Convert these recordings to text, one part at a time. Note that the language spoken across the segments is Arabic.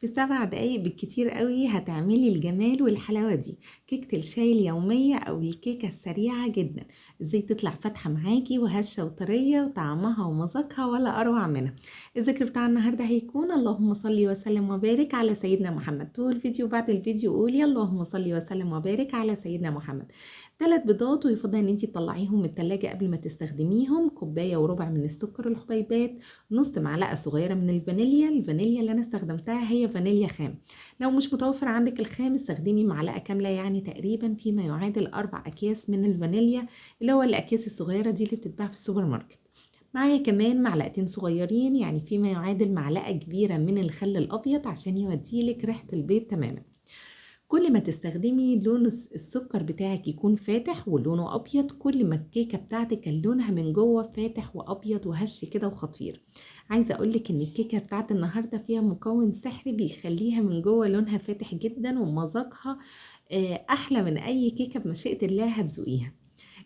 في 7 دقايق بالكتير قوي هتعملي الجمال والحلاوة دي. كيكة الشاي اليومية أو الكيكة السريعة جدا، ازاي تطلع فاتحة معاكي وهشة وطرية وطعمها ومذاقها ولا أروع منها. الذكر بتاع النهاردة هيكون اللهم صل وسلم وبارك على سيدنا محمد. طول الفيديو بعد الفيديو قولي اللهم صل وسلم وبارك على سيدنا محمد. 3 بيضات، ويفضل ان انتي تطلعيهم من التلاجة قبل ما تستخدميهم. كوباية وربع من السكر الحبيبات، نص معلقة صغيرة من الفانيليا اللي انا استخدمتها هي فانيليا خام. لو مش متوفر عندك الخام استخدمي معلقة كاملة، يعني تقريبا فيما يعادل 4 اكياس من الفانيليا، اللي هو الاكياس الصغيرة دي اللي بتتباع في السوبر ماركت. معايا كمان معلقتين صغيرين، يعني فيما يعادل معلقة كبيرة من الخل الابيض عشان يوديلك ريحة البيض تماما. كل ما تستخدمي لون السكر بتاعك يكون فاتح ولونه ابيض، كل ما الكيكه بتاعتك لونها من جوه فاتح وابيض وهش كده وخطير. عايزه اقولك ان الكيكه بتاعت النهارده فيها مكون سحري بيخليها من جوه لونها فاتح جدا ومذاقها احلى من اي كيكه بمشيئه الله هتذوقيها.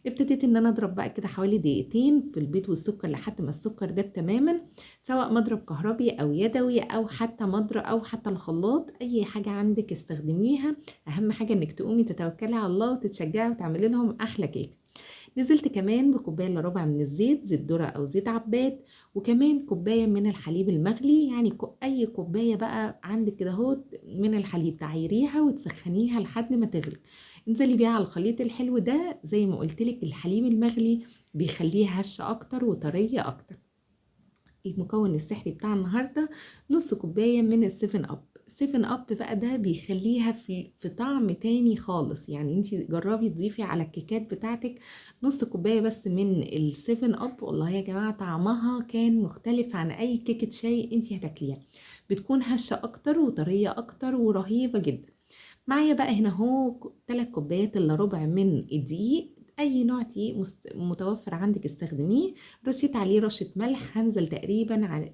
ابتديت ان انا اضرب بقى كده حوالي دقيقتين في البيض والسكر لحد ما السكر داب تماما، سواء مضرب كهربي او يدوي او حتى مضرب او حتى الخلاط، اي حاجة عندك استخدميها. اهم حاجة انك تقومي تتوكلي على الله وتتشجعي وتعملي لهم احلى كيك. نزلت كمان بكوبايه الا ربع من الزيت، زيت ذرة او زيت عباد، وكمان كوبايه من الحليب المغلي، يعني اي كوبايه بقى عندك كده اهو من الحليب تعيريها وتسخنيها لحد ما تغلي. انزلي بيها على الخليط الحلو ده، زي ما قلتلك الحليب المغلي بيخليها هشه اكتر وطريه اكتر. المكون السحري بتاع النهارده نص كوبايه من السيفن اب. السيفن اب بقى ده بيخليها في طعم تاني خالص، يعني انتي جربي تضيفي على الكيكات بتاعتك نص كوبايه بس من السيفن اب، والله يا جماعه طعمها كان مختلف عن اي كيكه شاي انتي هتاكليها، بتكون هشه اكتر وطريه اكتر ورهيبه جدا. معايا بقى هنا اهو 3 كوبايات الا ربع من الدقيق، اي نوع دقيق متوفر عندك استخدميه. رشيت عليه رشة ملح، هنزل تقريبا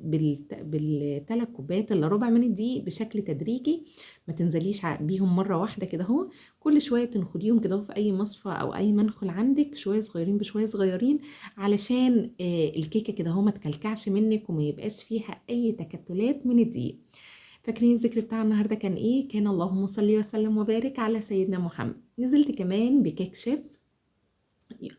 بالثلاث كوبايات الا ربع من الدقيق بشكل تدريجي، ما تنزليش بيهم مرة واحدة كده اهو. كل شوية تنخديهم كده اهو في اي مصفى او اي منخل عندك، شوية صغيرين بشوية صغيرين، علشان الكيكة كده اهو ما تكلكعش منك وما يبقاش فيها اي تكتلات من الدقيق. فاكرين الذكر بتاع النهارده كان ايه؟ كان اللهم صل وسلم وبارك على سيدنا محمد. نزلت كمان بكيك شيف،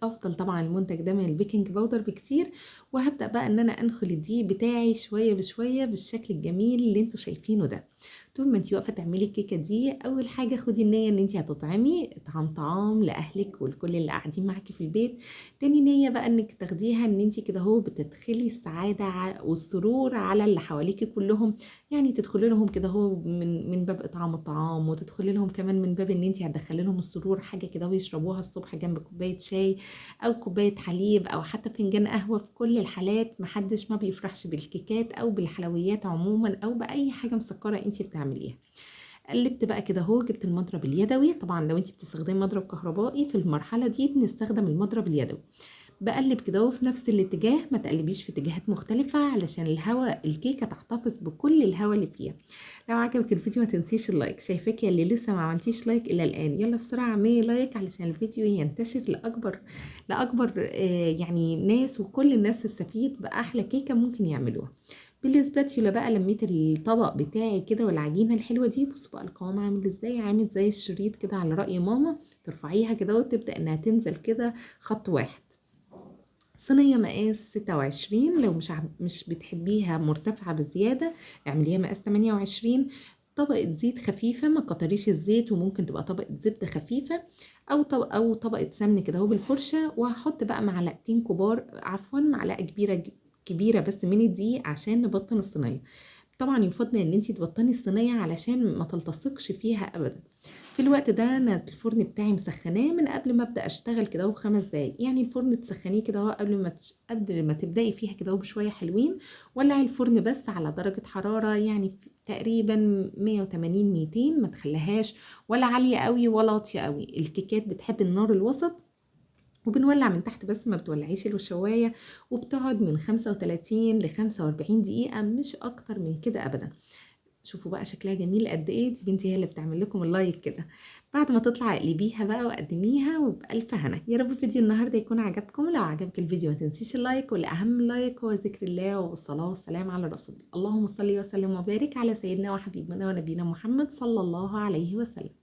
افضل طبعا المنتج ده من البيكنج باودر بكتير. وهبدأ بقى ان انا انخل الدقيق بتاعي شوية بشوية بالشكل الجميل اللي انتوا شايفينه ده. طول ما انتي واقفة تعملي الكيكة دي، اول حاجة خدي النية ان انتي هتطعمي طعام لاهلك ولكل اللي قاعدين معاكي في البيت. تاني نية بقى انك تاخديها ان انتي كده هو بتدخلي السعادة والسرور على اللي حواليكي كلهم، يعني تدخلي لهم كده هو من باب اطعام الطعام، وتدخلي لهم كمان من باب ان انتي هتدخلي لهم السرور، حاجة كده ويشربوها الصبح جنب كوباية شاي او كوبايه حليب او حتى فنجان قهوه. في كل الحالات محدش ما بيفرحش بالكيكات او بالحلويات عموما او باي حاجه مسكره انتي بتعمليها. قلبت بقى كده اهو، جبت المضرب اليدوي. طبعا لو انتي بتستخدمي مضرب كهربائي في المرحله دي بنستخدم المضرب اليدوي. بقلب كده اهو في نفس الاتجاه، ما تقلبيش في اتجاهات مختلفة علشان الهواء الكيكة تحتفظ بكل الهواء اللي فيها. لو عجبك الفيديو ما تنسيش اللايك. شايفاك يا اللي لسه ما عملتيش لايك الى الان، يلا بسرعة اعملي لايك علشان الفيديو ينتشر لاكبر يعني ناس، وكل الناس تستفيد باحلى كيكة ممكن يعملوها. بالسباتيولا بقى لميت الطبق بتاعي كده والعجينة الحلوة دي. بصوا بقى القوام عامل ازاي، عامل زي الشريط كده على رأي ماما. ترفعيها كده وتبدأ انها تنزل كده خط واحد. صينية مقاس 26، لو مش بتحبيها مرتفعة بزيادة اعمليها مقاس 28. طبقة زيت خفيفة، ما كتريش الزيت، وممكن تبقى طبقة زبدة خفيفة أو طبقة سمن كده اهو بالفرشة. وهحط بقى معلقتين كبار، عفوا معلقة كبيرة بس من الدقيق عشان نبطن الصينية. طبعا يفضل ان انتي تبطني الصينية علشان ما تلتصقش فيها ابدا. في الوقت ده انا الفرن بتاعي مسخناه من قبل ما ابدا اشتغل كده اهو ب5 دقايق، يعني الفرن تسخنيه كده اهو قبل ما تبداي فيها كده اهو بشويه حلوين. ولعي الفرن بس على درجه حراره يعني تقريبا 180 200، ما تخليهاش ولا عاليه قوي ولا واطيه قوي. الكيكات بتحب النار الوسط، وبنولع من تحت بس ما بتولعيش الشوايه. وبتقعد من 35 ل 45 دقيقه، مش اكتر من كده ابدا. شوفوا بقى شكلها جميل قد ايه، دي بنتي هي اللي بتعمل لكم اللايك كده. بعد ما تطلع اقلبيها بقى وقدميها وبألف هنا. يا رب فيديو النهارده يكون عجبكم. لو عجبك الفيديو ما تنسيش اللايك، والاهم اللايك هو ذكر الله والصلاه والسلام على الرسول. اللهم صل وسلم وبارك على سيدنا وحبيبنا ونبينا محمد صلى الله عليه وسلم.